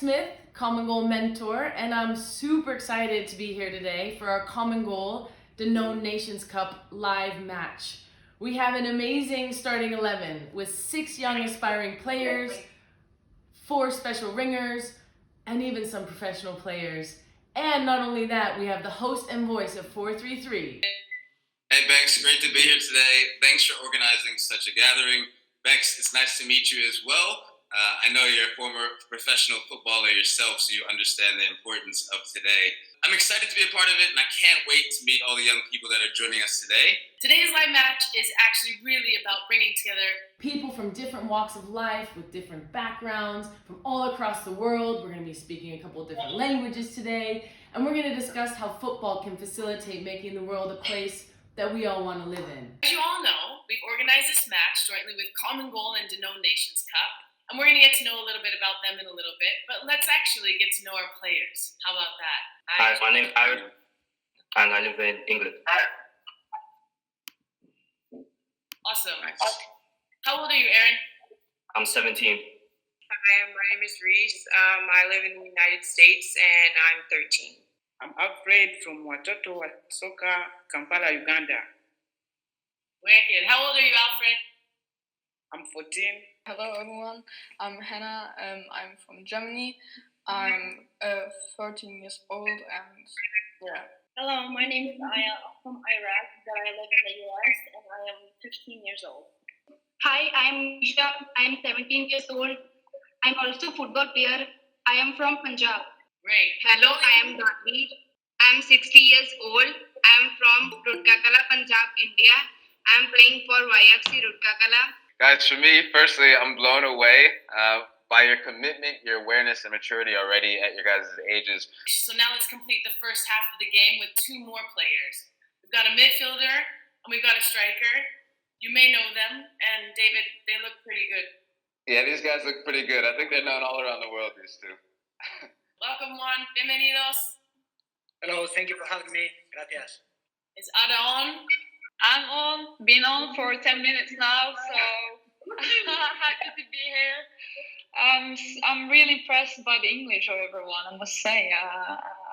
Smith, Common Goal mentor, and I'm super excited to be here today for our Common Goal Danone Nations Cup live match. We have an amazing starting 11 with 6 young aspiring players, 4 special ringers, and even some professional players. And not only that, we have the host and voice of 433. Hey Bex, great to be here today. Thanks for organizing such a gathering. Bex, it's nice to meet you as well. I know you're a former professional footballer yourself, so you understand the importance of today. I'm excited to be a part of it, and I can't wait to meet all the young people that are joining us today. Today's live match is actually really about bringing together people from different walks of life with different backgrounds from all across the world. We're going to be speaking a couple of different languages today, and we're going to discuss how football can facilitate making the world a place that we all want to live in. As you all know, we've organized this match jointly with Common Goal and Danone Nations Cup. And we're going to get to know a little bit about them in a little bit, but let's actually get to know our players. How about that? Hi, my name is Aaron, and I live in England. Awesome. Nice. How old are you, Aaron? I'm 17. Hi, my name is Reese. I live in the United States, and I'm 13. I'm Alfred from Watoto Soka, Kampala, Uganda. Wicked. How old are you, Alfred? I'm 14. Hello everyone, I'm Hannah, I'm from Germany, I'm 13 years old and yeah. Hello, my name is Aya, I'm from Iraq, but I live in the US and I am 15 years old. Hi, I'm Isha, I'm 17 years old. I'm also a football player. I am from Punjab. Great. Hello, I am Dhanvi. I'm 60 years old. I'm from Rutkakala, Punjab, India. I'm playing for YFC Rutkakala. Guys, for me, firstly, I'm blown away by your commitment, your awareness, and maturity already at your guys' ages. So now let's complete the first half of the game with 2 more players. We've got a midfielder and we've got a striker. You may know them, and David, they look pretty good. Yeah, these guys look pretty good. I think they're known all around the world, these two. Welcome, Juan. Bienvenidos. Hello, thank you for having me. Gracias. Is Ada on? I'm on, been on for 10 minutes now, so happy to be here. I'm really impressed by the English of everyone, I must say.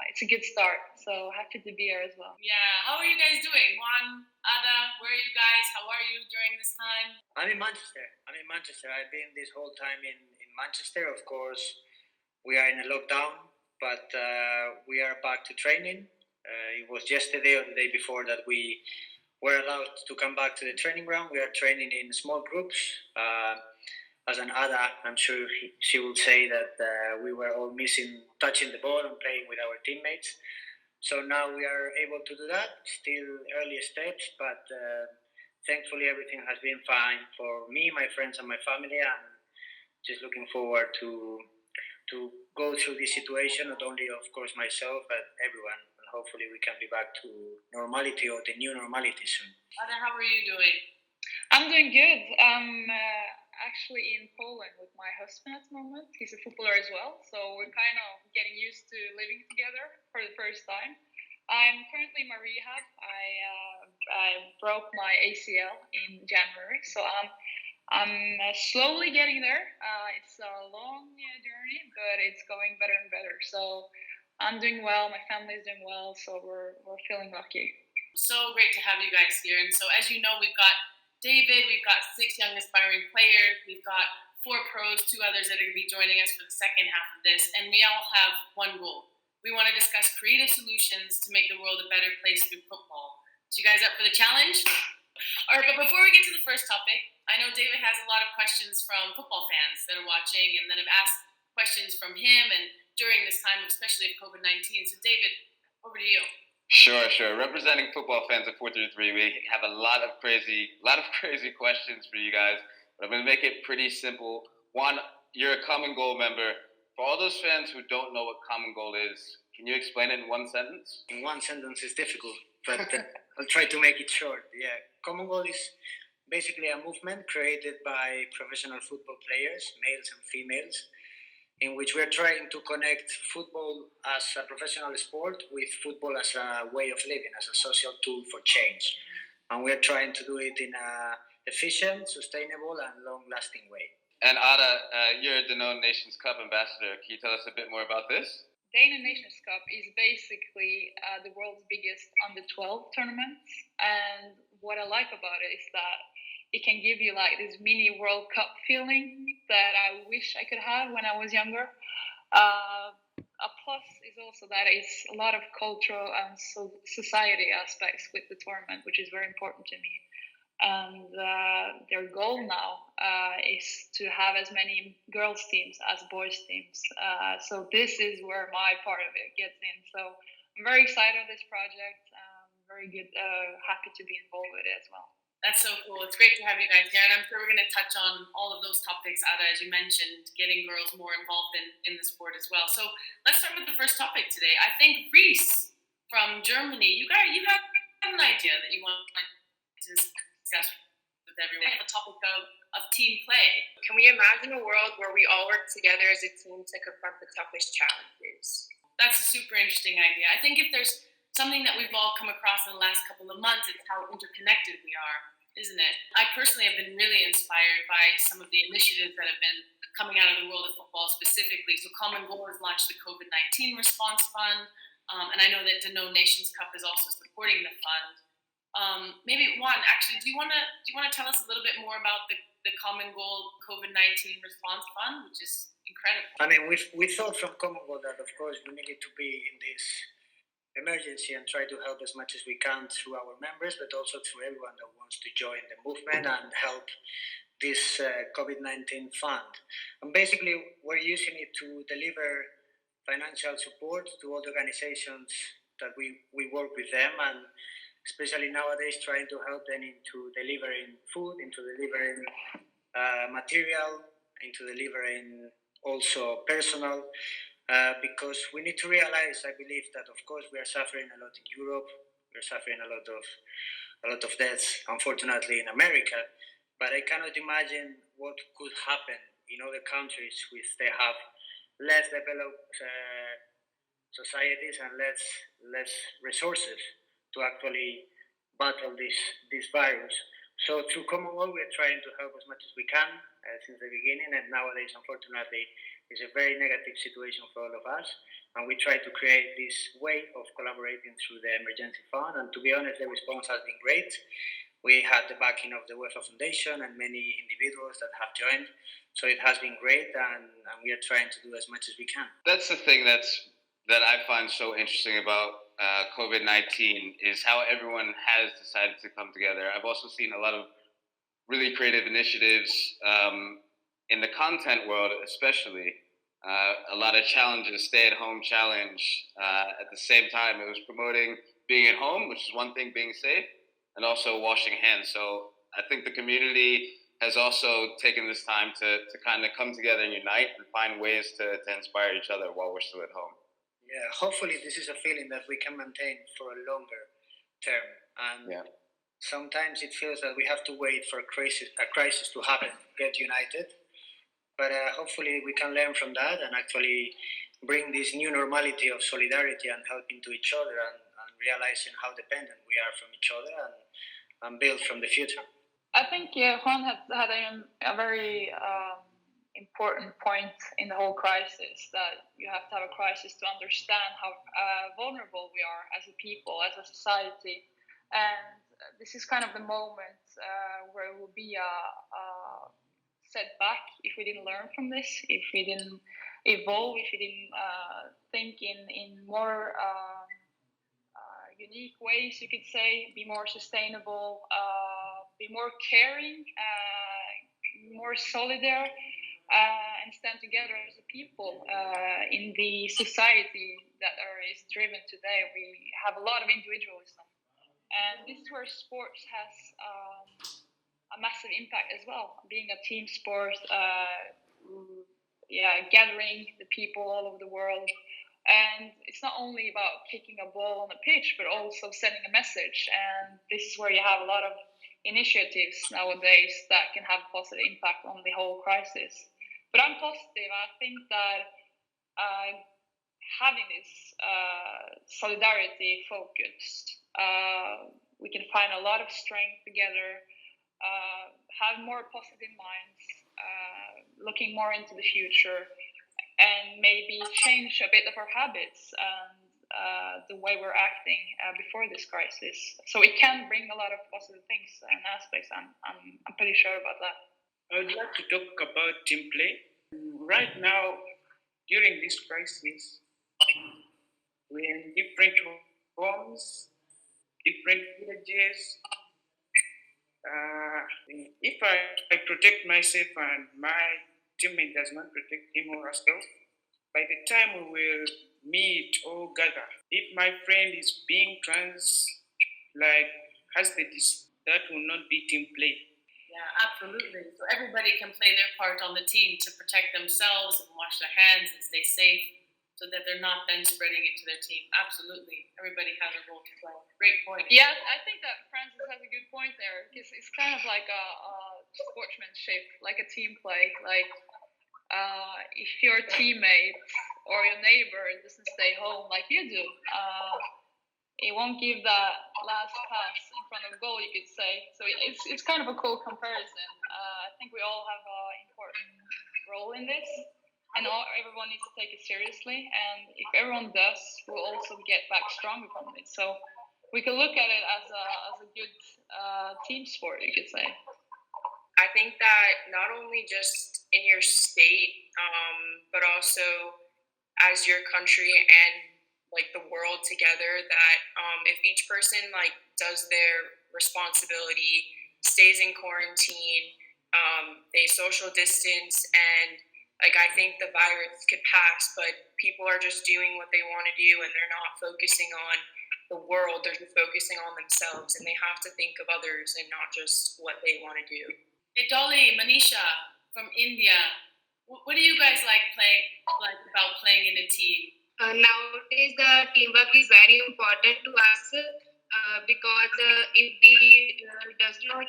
It's a good start, so happy to be here as well. Yeah. How are you guys doing? Juan, Ada, where are you guys? How are you during this time? I'm in Manchester. I've been this whole time in Manchester. Of course, we are in a lockdown, but we are back to training. It was yesterday or the day before that we were allowed to come back to the training ground. We are training in small groups. As an Ada, I'm sure she will say that we were all missing touching the ball and playing with our teammates. So now we are able to do that. Still early steps, but thankfully everything has been fine for me, my friends, and my family. I'm just looking forward to go through this situation, not only, of course, myself, but everyone. Hopefully we can be back to normality or the new normality soon. Ada, how are you doing? I'm doing good. I'm actually in Poland with my husband at the moment. He's a footballer as well, so we're kind of getting used to living together for the first time. I'm currently in my rehab. I broke my ACL in January, so I'm slowly getting there. It's a long journey, but it's going better and better. So I'm doing well. My family is doing well, so we're feeling lucky. So great to have you guys here. And so, as you know, we've got David, we've got 6 young aspiring players, we've got 4 pros, 2 others that are going to be joining us for the second half of this, and we all have one goal. We want to discuss creative solutions to make the world a better place through football. So, you guys up for the challenge? All right, but before we get to the first topic, I know David has a lot of questions from football fans that are watching and that have asked questions from him and during this time, especially of COVID-19. So, David, over to you. Sure. Representing football fans at 433, we have a lot of crazy questions for you guys, but I'm going to make it pretty simple. Juan, you're a Common Goal member. For all those fans who don't know what Common Goal is, can you explain it in one sentence? In one sentence is difficult, but I'll try to make it short. Yeah, Common Goal is basically a movement created by professional football players, males and females, in which we're trying to connect football as a professional sport with football as a way of living, as a social tool for change. And we're trying to do it in an efficient, sustainable, and long-lasting way. And Ada, you're a Danone Nations Cup ambassador. Can you tell us a bit more about this? Dana Nations Cup is basically the world's biggest under 12 tournament. And what I like about it is that it can give you like this mini World Cup feeling that I wish I could have when I was younger. A plus is also that it's a lot of cultural and society aspects with the tournament, which is very important to me. And their goal now is to have as many girls teams as boys teams. So this is where my part of it gets in. So I'm very excited about this project. Very good, happy to be involved with it as well. That's so cool. It's great to have you guys here, and I'm sure we're going to touch on all of those topics, Ada, as you mentioned, getting girls more involved in the sport as well. So let's start with the first topic today. I think Reese from Germany, you have an idea that you want to discuss with everyone, the topic of team play. Can we imagine a world where we all work together as a team to confront the toughest challenges? That's a super interesting idea. I think if there's something that we've all come across in the last couple of months, it's how interconnected we are, isn't it? I personally have been really inspired by some of the initiatives that have been coming out of the world of football specifically. So Common Goal has launched the COVID-19 Response Fund, and I know that Danone Nations Cup is also supporting the fund. Maybe Juan, actually, do you want to tell us a little bit more about the Common Goal COVID-19 Response Fund, which is incredible? I mean, we thought from Common Goal that, of course, we needed to be in this emergency and try to help as much as we can through our members, but also through everyone that wants to join the movement and help this COVID-19 fund. And basically, we're using it to deliver financial support to all the organizations that we work with them, and especially nowadays trying to help them into delivering food, into delivering material, into delivering also personal. Because we need to realize, I believe, that of course we are suffering a lot in Europe, we're suffering a lot of deaths, unfortunately, in America. But I cannot imagine what could happen in other countries which they have less developed societies and less resources to actually battle this virus. So through Common Goal, we are trying to help as much as we can since the beginning, and nowadays, unfortunately, it's a very negative situation for all of us, and we try to create this way of collaborating through the emergency fund. And to be honest, the response has been great. We had the backing of the UEFA Foundation and many individuals that have joined, so it has been great, and we are trying to do as much as we can. That's the thing that I find so interesting about COVID-19 is how everyone has decided to come together. I've also seen a lot of really creative initiatives in the content world, especially. A lot of challenges, stay-at-home challenge. At the same time, it was promoting being at home, which is one thing, being safe, and also washing hands. So I think the community has also taken this time to kind of come together and unite and find ways to inspire each other while we're still at home. Yeah, hopefully this is a feeling that we can maintain for a longer term. And sometimes it feels that we have to wait for a crisis to happen, get united. But hopefully we can learn from that and actually bring this new normality of solidarity and helping to each other and realizing how dependent we are from each other and build from the future. I think Juan had a very important point in the whole crisis, that you have to have a crisis to understand how vulnerable we are as a people, as a society. And this is kind of the moment where it will be a setback if we didn't learn from this, if we didn't evolve, if we didn't think in more unique ways, you could say, be more sustainable, be more caring, more solidar, and stand together as a people in the society that is driven today. We have a lot of individualism, and this is where sports has a massive impact as well. Being a team sport, gathering the people all over the world. And it's not only about kicking a ball on the pitch, but also sending a message. And this is where you have a lot of initiatives nowadays that can have a positive impact on the whole crisis. But I'm positive. I think that having this solidarity focused, we can find a lot of strength together, have more positive minds, looking more into the future and maybe change a bit of our habits and the way we're acting before this crisis. So it can bring a lot of positive things and aspects. I'm pretty sure about that. I would like to talk about team play. Right now, during this crisis, we're in different homes, different villages. If I protect myself and my teammate does not protect him or herself, by the time we will meet or gather, if my friend is being has the disease, that will not be team play. Yeah, absolutely. So everybody can play their part on the team to protect themselves and wash their hands and stay safe so that they're not then spreading it to their team. Absolutely. Everybody has a role to play. Great point. Yeah, I think that Francis has a good point there because it's kind of like a sportsmanship, like a team play. Like if your teammate or your neighbor doesn't stay home like you do, it won't give that last pass in front of goal, you could say. So it's kind of a cool comparison. I think we all have an important role in this, and everyone needs to take it seriously. And if everyone does, we'll also get back stronger from it. So we can look at it as a good team sport, you could say. I think that not only just in your state, but also as your country and like the world together, that if each person like does their responsibility, stays in quarantine, they social distance, and like I think the virus could pass, but people are just doing what they want to do and they're not focusing on the world, they're just focusing on themselves, and they have to think of others and not just what they want to do. Hey Dolly, Manisha from India, what do you guys like about playing in a team? Nowadays, the teamwork is very important to us because if we does not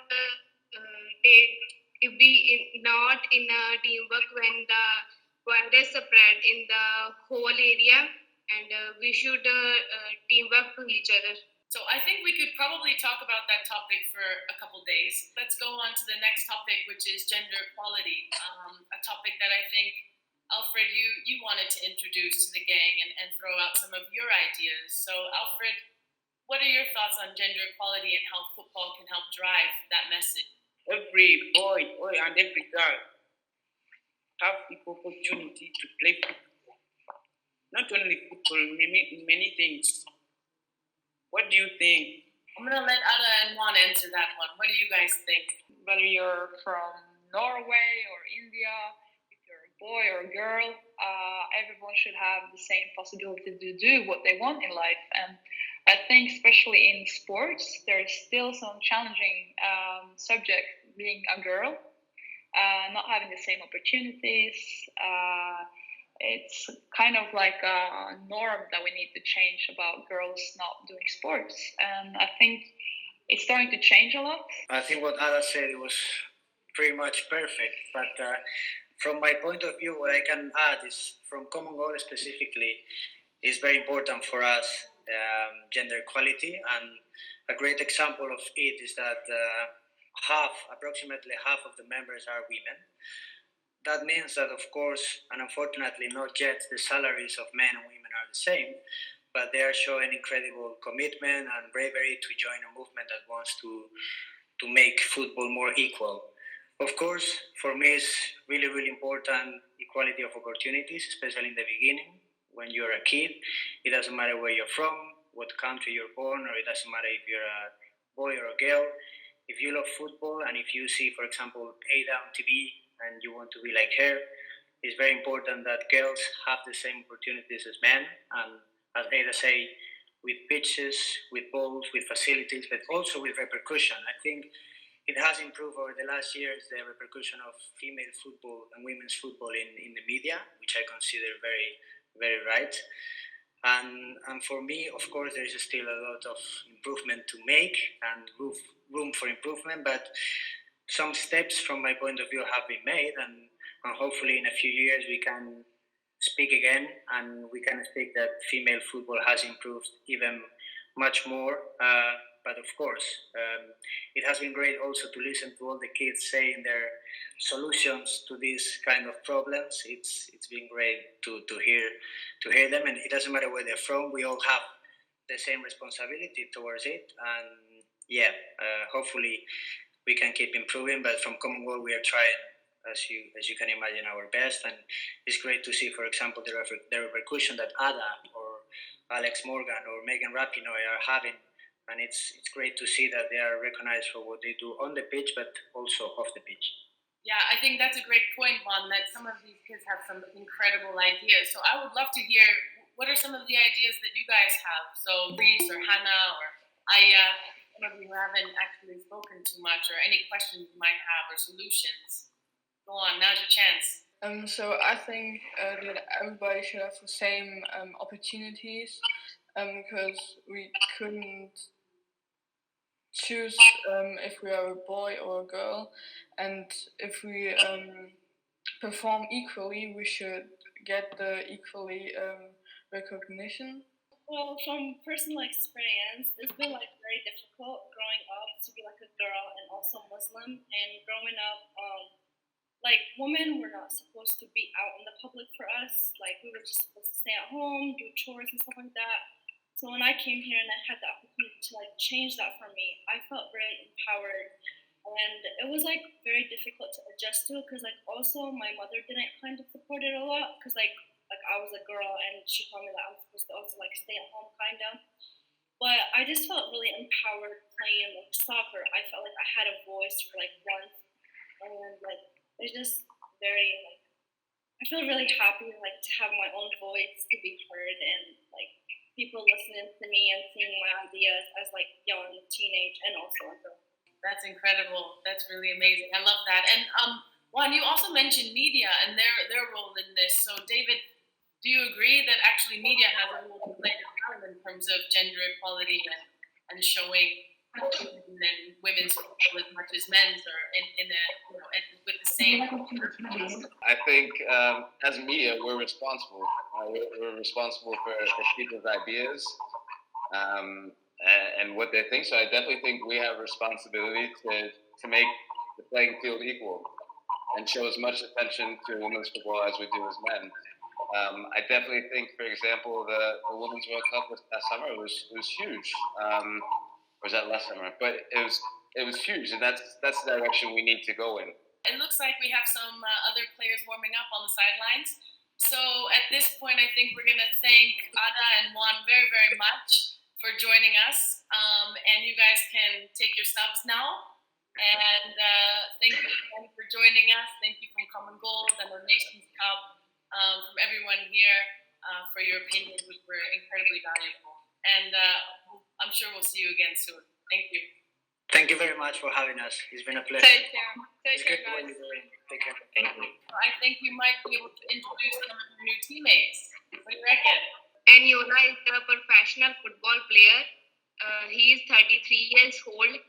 if we not in a teamwork when the virus spread in the whole area, and we should teamwork to each other. So I think we could probably talk about that topic for a couple days. Let's go on to the next topic, which is gender equality, a topic that I think Alfred, you wanted to introduce to the gang and throw out some of your ideas. So, Alfred, what are your thoughts on gender equality and how football can help drive that message? Every boy and every girl have equal opportunity to play football. Not only football, many things. What do you think? I'm going to let Ada and Juan answer that one. What do you guys think? Whether you're from Norway or India, boy or girl, everyone should have the same possibility to do what they want in life. And I think especially in sports, there's still some challenging subject being a girl, not having the same opportunities. It's kind of like a norm that we need to change about girls not doing sports. And I think it's starting to change a lot. I think what Ada said was pretty much perfect, but from my point of view, what I can add is from Common Goal specifically is very important for us, gender equality. And a great example of it is that approximately half of the members are women. That means that, of course, and unfortunately not yet the salaries of men and women are the same, but they are showing incredible commitment and bravery to join a movement that wants to make football more equal. Of course, for me, it's really, really important equality of opportunities, especially in the beginning. When you're a kid, it doesn't matter where you're from, what country you're born, or it doesn't matter if you're a boy or a girl. If you love football and if you see, for example, Ada on TV and you want to be like her, it's very important that girls have the same opportunities as men. And as Ada say, with pitches, with balls, with facilities, but also with repercussion. I think it has improved over the last years, the repercussion of female football and women's football in the media, which I consider very, very right. And for me, of course, there is still a lot of improvement to make and room for improvement, but some steps from my point of view have been made, and hopefully in a few years we can speak again and we can speak that female football has improved even much more. but of course, it has been great also to listen to all the kids saying their solutions to these kind of problems. It's been great to hear them, and it doesn't matter where they're from. We all have the same responsibility towards it, and yeah, hopefully we can keep improving. But from Common Goal, we are trying, as you can imagine, our best, and it's great to see, for example, the repercussion that Ada or Alex Morgan or Megan Rapinoe are having, and it's great to see that they are recognized for what they do on the pitch, but also off the pitch. Yeah, I think that's a great point, Juan, that some of these kids have some incredible ideas. So I would love to hear, what are some of the ideas that you guys have? So Reese or Hannah or Aya, some of you haven't actually spoken too much, or any questions you might have or solutions. Go on, now's your chance. So I think that everybody should have the same opportunities, because we couldn't choose if we are a boy or a girl, and if we perform equally, we should get the equally recognition. Well, from personal experience, it's been like very difficult growing up to be like a girl and also Muslim. And growing up, like women were not supposed to be out in the public for us. Like we were just supposed to stay at home, do chores and stuff like that. So when I came here and I had the opportunity to like change that for me, I felt very empowered. And it was like very difficult to adjust to because like also my mother didn't kind of support it a lot because like I was a girl and she told me that I was supposed to also like stay at home kind of. But I just felt really empowered playing like soccer. I felt like I had a voice for like once, and like it's just very like I feel really happy like to have my own voice to be heard and like people listening to me and seeing my ideas as like young teenage and also adult. That's incredible. That's really amazing. I love that. And Juan, you also mentioned media and their role in this. So David, do you agree that actually media has a role to play in terms of gender equality and showing women's role as much as men's, or with the same? I think as media, we're responsible. We're responsible for people's ideas and what they think. So I definitely think we have a responsibility to make the playing field equal and show as much attention to women's football as we do as men. I definitely think, for example, the Women's World Cup this past summer was huge. Or was that last summer? But it was huge, and that's the direction we need to go in. It looks like we have some other players warming up on the sidelines. So at this point, I think we're going to thank Ada and Juan very, very much for joining us. And you guys can take your subs now. And thank you again for joining us. Thank you from Common Goal, the Nations Cup, from everyone here for your opinions, which were incredibly valuable. And I'm sure we'll see you again soon. Thank you. Thank you very much for having us. It's been a pleasure. Take care. Take care, guys. Take care. Thank you. I think you might be able to introduce some of your new teammates. What do you reckon? Eniola is a professional football player. He is 33 years old.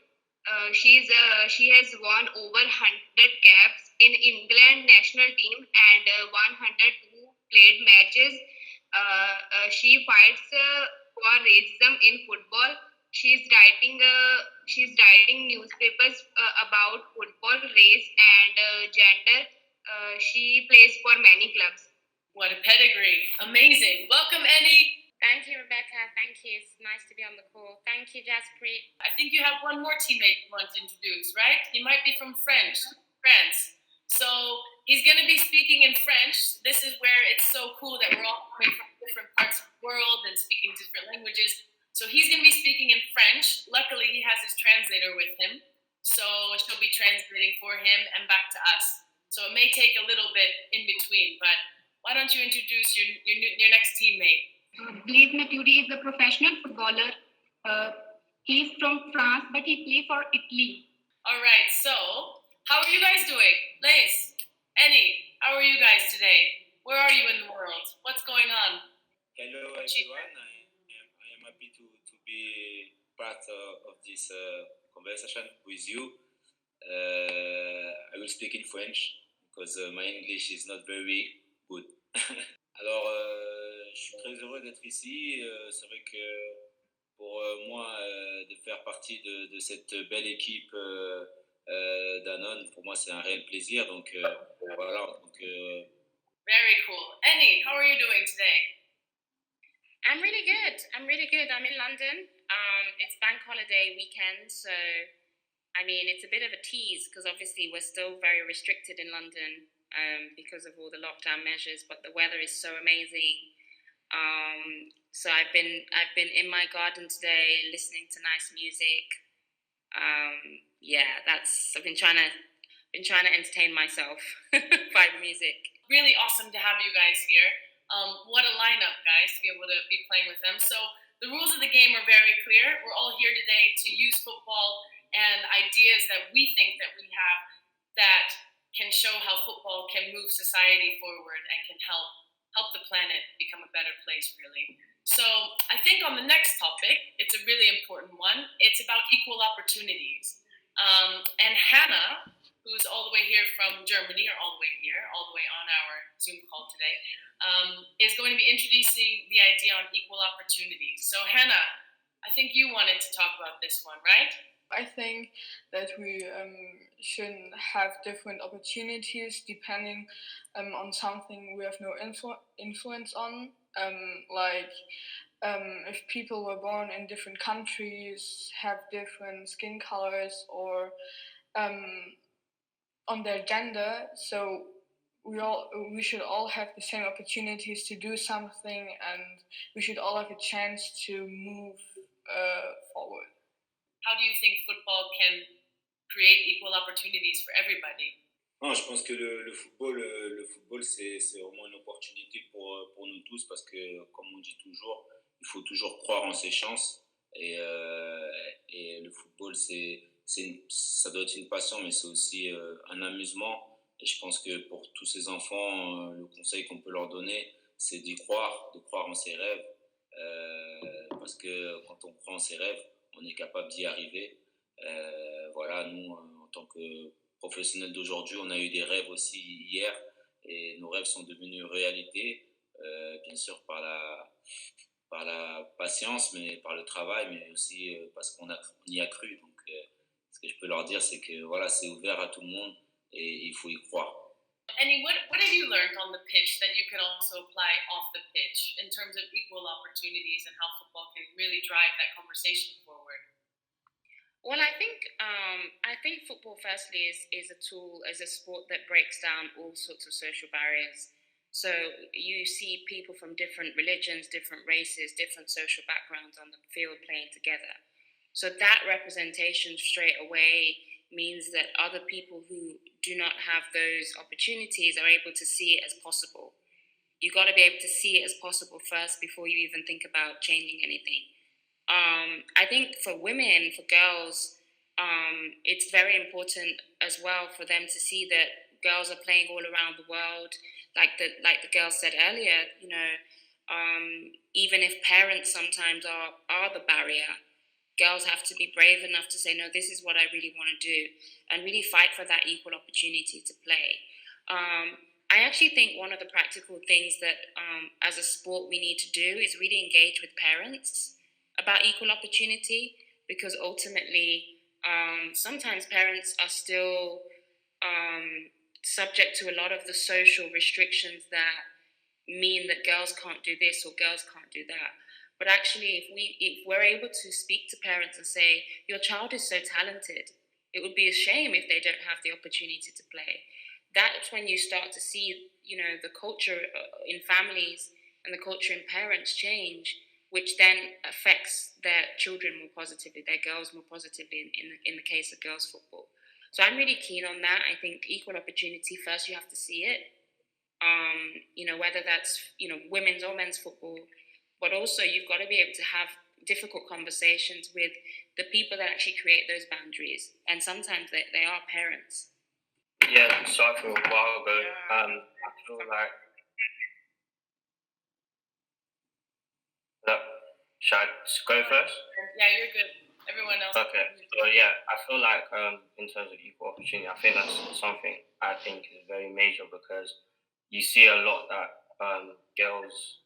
She has won over 100 caps in England national team and 102 played matches. She fights for racism in football. She's writing newspapers about football, race, and gender. She plays for many clubs. What a pedigree! Amazing. Welcome, Annie. Thank you, Rebecca. Thank you. It's nice to be on the call. Thank you, Jaspreet. I think you have one more teammate you want to introduce, right? He might be from France. So he's going to be speaking in French. This is where it's so cool that we're all coming from different parts of the world and speaking different languages. So he's going to be speaking in French. Luckily, he has his translator with him. So she'll be translating for him and back to us. So it may take a little bit in between, but why don't you introduce your next teammate? Blaise Matuidi is a professional footballer. He's from France, but he plays for Italy. All right, so how are you guys doing? Blaise, Annie, how are you guys today? Where are you in the world? What's going on? Hello, everyone. I am happy to be part of this conversation with you. I will speak in French because my English is not very good. Alors, je suis très heureux d'être ici. C'est vrai que pour moi, de faire partie de cette belle équipe Danone, pour moi, c'est un réel plaisir. Donc, voilà. Donc, Very cool. Eni, how are you doing today? I'm really good. I'm in London. It's bank holiday weekend, so I mean, it's a bit of a tease because obviously we're still very restricted in London because of all the lockdown measures, but the weather is so amazing. So I've been in my garden today listening to nice music. I've been trying to entertain myself by music. Really awesome to have you guys here. What a lineup, guys, to be able to be playing with them. So the rules of the game are very clear. We're all here today to use football and ideas that we think that we have that can show how football can move society forward and can help the planet become a better place, really. So I think on the next topic, it's a really important one. It's about equal opportunities. And Hannah, who's all the way here from Germany, or all the way on our Zoom call today, is going to be introducing the idea on equal opportunities. So Hannah, I think you wanted to talk about this one, right? I think that we shouldn't have different opportunities depending on something we have no influence on. If people were born in different countries, have different skin colors, or on their gender, so we should all have the same opportunities to do something, and we should all have a chance to move forward. How do you think football can create equal opportunities for everybody? Non, je pense que le football c'est vraiment une opportunité pour nous tous parce que, comme on dit toujours, il faut toujours croire en ses chances. Et le football, ça doit être une passion, mais c'est aussi un amusement. Et je pense que pour tous ces enfants, le conseil qu'on peut leur donner, c'est d'y croire, de croire en ses rêves. Parce que quand on croit en ses rêves, on est capable d'y arriver. Voilà, nous, en tant que professionnels d'aujourd'hui, on a eu des rêves aussi hier et nos rêves sont devenus réalité, bien sûr par la patience, mais par le travail, mais aussi parce qu'on y a cru. Donc, ce que je peux leur dire, c'est que voilà, c'est ouvert à tout le monde et il faut y croire. Annie, what have you learned on the pitch that you can also apply off the pitch in terms of equal opportunities and how football can really drive that conversation forward? Well, I think football firstly is a tool, as a sport that breaks down all sorts of social barriers. So you see people from different religions, different races, different social backgrounds on the field playing together. So that representation straight away means that other people who do not have those opportunities are able to see it as possible. You've got to be able to see it as possible first before you even think about changing anything. I think for women, for girls, it's very important as well for them to see that girls are playing all around the world. Like the girl said earlier, even if parents sometimes are the barrier, girls have to be brave enough to say, no, this is what I really want to do, and really fight for that equal opportunity to play. I actually think one of the practical things that as a sport we need to do is really engage with parents about equal opportunity, because ultimately sometimes parents are still subject to a lot of the social restrictions that mean that girls can't do this or girls can't do that. But actually, if we're able to speak to parents and say, your child is so talented, it would be a shame if they don't have the opportunity to play. That's when you start to see, the culture in families and the culture in parents change, which then affects their children more positively, their girls more positively in the case of girls football. So I'm really keen on that. I think equal opportunity, first you have to see it, whether that's, women's or men's football, but also you've got to be able to have difficult conversations with the people that actually create those boundaries. And sometimes they are parents. Yeah, so I feel a while ago, I feel like, should I go first? Yeah, you're good. Everyone else. Okay, so yeah, I feel like in terms of equal opportunity, I think that's something I think is very major, because you see a lot that girls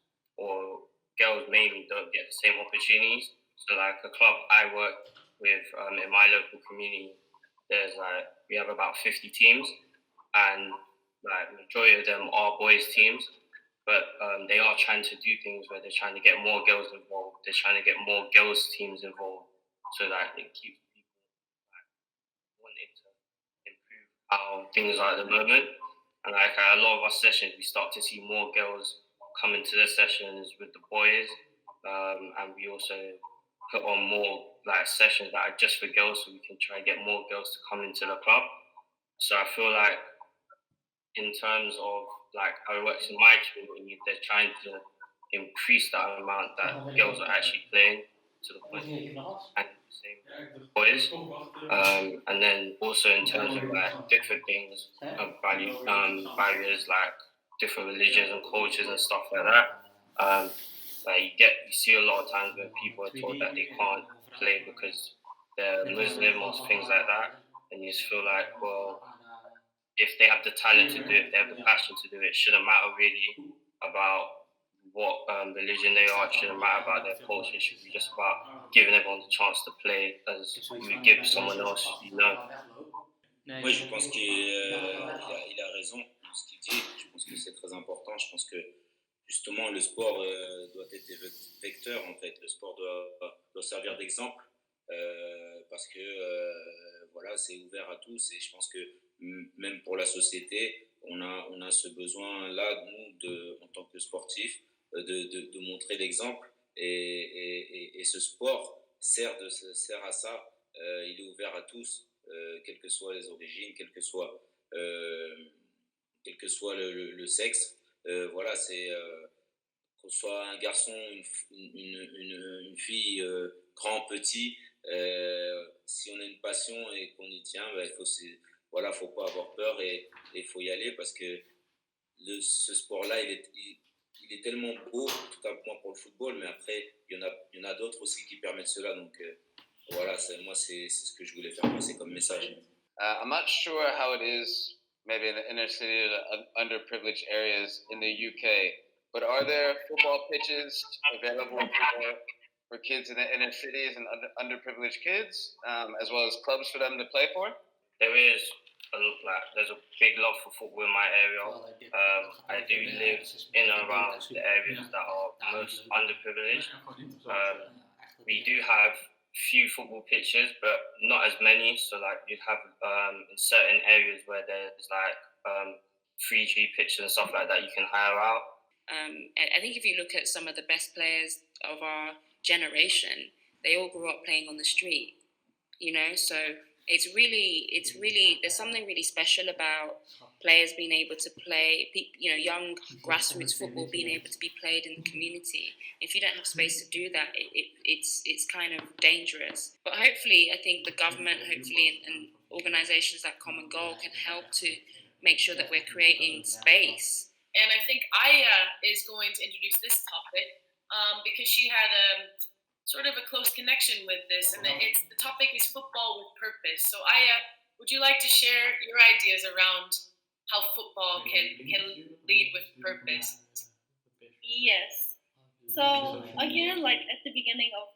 mainly don't get the same opportunities So like a club I work with in my local community, we have about 50 teams, and like majority of them are boys teams, but they are trying to do things where they're trying to get more girls involved. They're trying to get more girls teams involved, so that it keeps people wanting to improve how things are at the moment. And like at a lot of our sessions, we start to see more girls come into the sessions with the boys, and we also put on more like sessions that are just for girls, so we can try and get more girls to come into the club. So I feel like in terms of like how it works in my community, they're trying to increase the amount that girls are actually playing to the point and same boys. And then also in terms of like different things, barriers like different religions and cultures and stuff like that. Like you see a lot of times where people are told that they can't play because they're Muslim or things like that, and you just feel like, well, if they have the talent to do it, they have the passion to do it. It shouldn't matter really about what religion they are. It shouldn't matter about their culture. It should be just about giving everyone the chance to play as you would give someone else you know. Oui, je pense qu'il a raison dans ce qu'il dit. Je pense que c'est très important. Je pense que justement le sport doit être vecteur en fait. Le sport doit servir d'exemple parce que voilà, c'est ouvert à tous et je pense que même pour la société, on a ce besoin-là, nous, en tant que sportifs, de montrer l'exemple et ce sport sert à ça. Il est ouvert à tous, quelles que soient les origines, quel que soit le sexe. Voilà, c'est qu'on soit un garçon, une fille, grand, petit, si on a une passion et qu'on y tient, il faut pas avoir peur et il faut y aller parce que ce sport-là, il est tellement beau, en tout cas moi pour le football, mais après, il y en a d'autres aussi qui permettent cela. Donc voilà, moi, c'est ce que je voulais faire passer comme message. I'm not sure how it is maybe in the inner city or the underprivileged areas in the UK, but are there football pitches available for kids in the inner cities and underprivileged kids, as well as clubs for them to play for? There's a big love for football in my area. I do live in and around the areas that are most underprivileged. We do have few football pitches, but not as many. So like you'd have in certain areas where there's like 3G pitches and stuff like that you can hire out. I think if you look at some of the best players of our generation, they all grew up playing on the street, so it's really there's something really special about players being able to play, young grassroots football being able to be played in the community. If you don't have space to do that, it's kind of dangerous. But hopefully, I think the government, and organizations like Common Goal can help to make sure that we're creating space. And I think Aya is going to introduce this topic because she had sort of a close connection with this, and the topic is football with purpose. So Aya, would you like to share your ideas around how football can lead with purpose? Yes. So again, like at the beginning of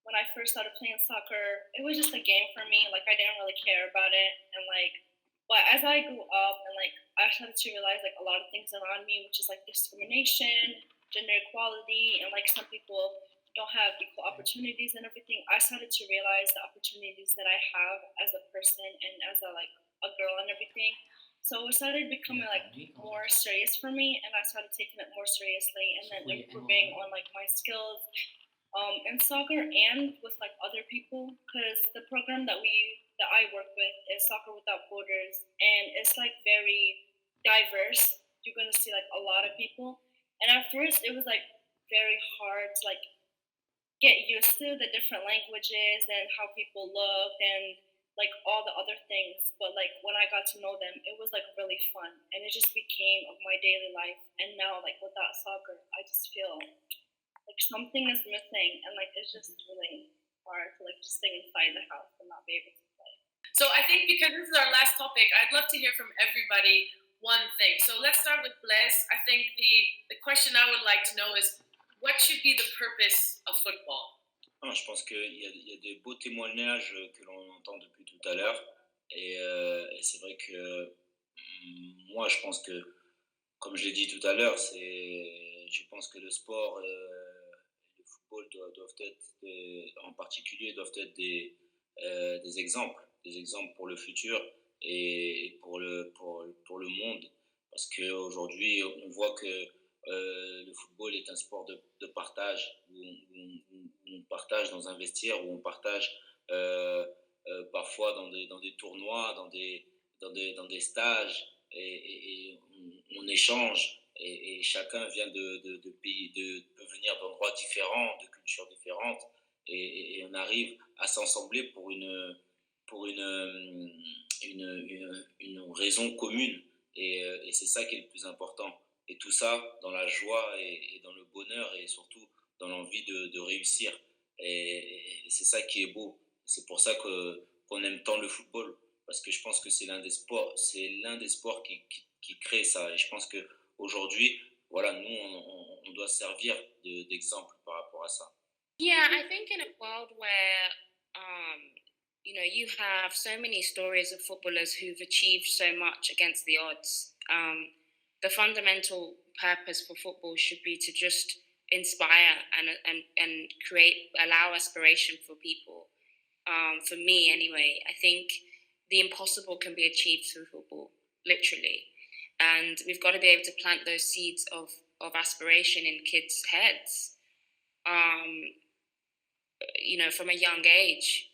when I first started playing soccer, it was just a game for me. Like I didn't really care about it, and but as I grew up and I started to realize a lot of things around me, which is discrimination, gender equality, and some people don't have equal opportunities and everything. I started to realize the opportunities that I have as a person and as a girl and everything. So it started becoming more serious for me, and I started taking it more seriously and then improving on my skills in soccer and with other people, because the program that I work with is Soccer Without Borders, and it's very diverse. You're gonna see a lot of people, and at first it was very hard to get used to the different languages and how people look and all the other things. But when I got to know them, it was really fun, and it just became of my daily life. And now without soccer, I just feel something is missing, and it's just really hard to just stay inside the house and not be able to play. So I think because this is our last topic, I'd love to hear from everybody one thing. So let's start with Blaise. I think the question I would like to know is, what should be the purpose of football? Non, je pense qu'il y a des beaux témoignages que l'on entend depuis tout à l'heure. Et c'est vrai que moi, je pense que, comme je l'ai dit tout à l'heure, je pense que le sport et le football doivent être, en particulier, doivent être des exemples pour le futur et pour le monde. Parce qu'aujourd'hui, on voit que le football est un sport de partage, où on partage dans un vestiaire, où on partage parfois dans des tournois, dans des stages, et on échange, et chacun vient de pays, peut venir d'endroits différents, de cultures différentes, et on arrive à s'assembler pour une raison commune, et c'est ça qui est le plus important. Et tout ça dans la joie et dans le bonheur, et surtout dans l'envie de réussir. Et c'est ça qui est beau. C'est pour ça qu'on aime tant le football, parce que je pense que c'est l'un des sports qui crée ça. Et je pense qu'aujourd'hui, voilà, nous, on doit servir d'exemple par rapport à ça. Yeah, I think in a world where, you have so many stories of footballers who've achieved so much against the odds, the fundamental purpose for football should be to just inspire and allow aspiration for people. For me, anyway, I think the impossible can be achieved through football, literally. And we've got to be able to plant those seeds of aspiration in kids' heads, from a young age.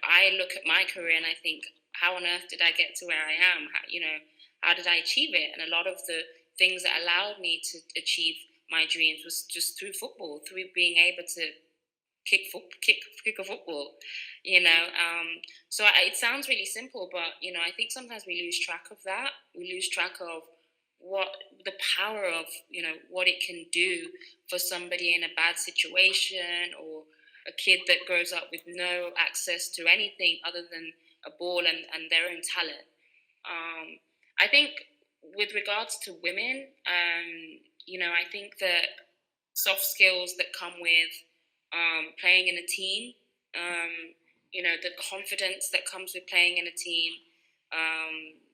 I look at my career and I think, how on earth did I get to where I am? How did I achieve it? And a lot of the things that allowed me to achieve my dreams was just through football, through being able to kick a football, So it sounds really simple, but I think sometimes we lose track of that. We lose track of what the power of what it can do for somebody in a bad situation, or a kid that grows up with no access to anything other than a ball and their own talent. I think with regards to women, I think that soft skills that come with playing in a team, the confidence that comes with playing in a team,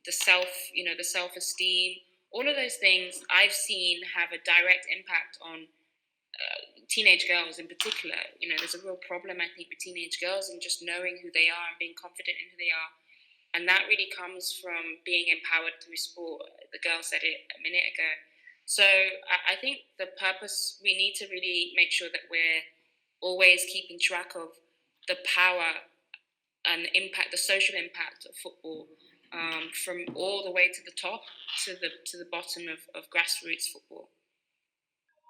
the self-esteem, all of those things I've seen have a direct impact on teenage girls in particular. There's a real problem, I think, with teenage girls and just knowing who they are and being confident in who they are. And that really comes from being empowered through sport. The girl said it a minute ago. So I think the purpose, we need to really make sure that we're always keeping track of the power and the impact, the social impact of football, from all the way to the top to the bottom of grassroots football.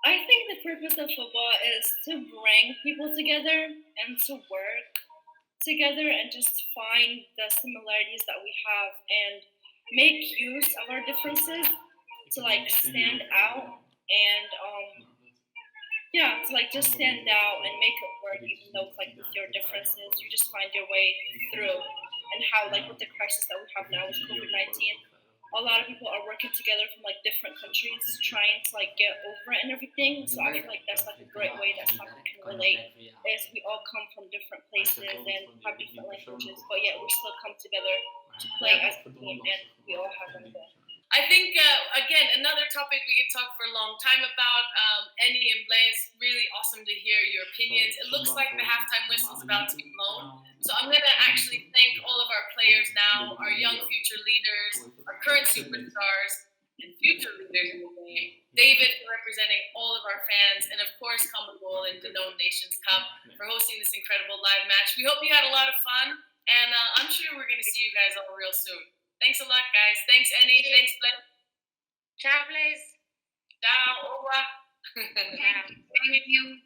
I think the purpose of football is to bring people together and to work together and just find the similarities that we have and make use of our differences to stand out and to just stand out and make it work, even though with your differences you just find your way through. And how with the crisis that we have now with COVID-19, a lot of people are working together from different countries trying to get over it and everything. So I feel that's a great way that how we can relate, is we all come from different places and have different languages, but yet we still come together to play as a team, and we all have one goal. I think, again, another topic we could talk for a long time about. Eni and Blaise, really awesome to hear your opinions. It looks like the halftime whistle is about to be blown. So I'm going to actually thank all of our players now, our young future leaders, our current superstars, and future leaders in the game. David for representing all of our fans, and of course Common Goal and the Known Nations Cup for hosting this incredible live match. We hope you had a lot of fun, and I'm sure we're going to see you guys all real soon. Thanks a lot, guys. Thanks, Eni. Thanks, Blaise. Ciao, Blaise. Ciao. Au revoir. Ciao. Thank you.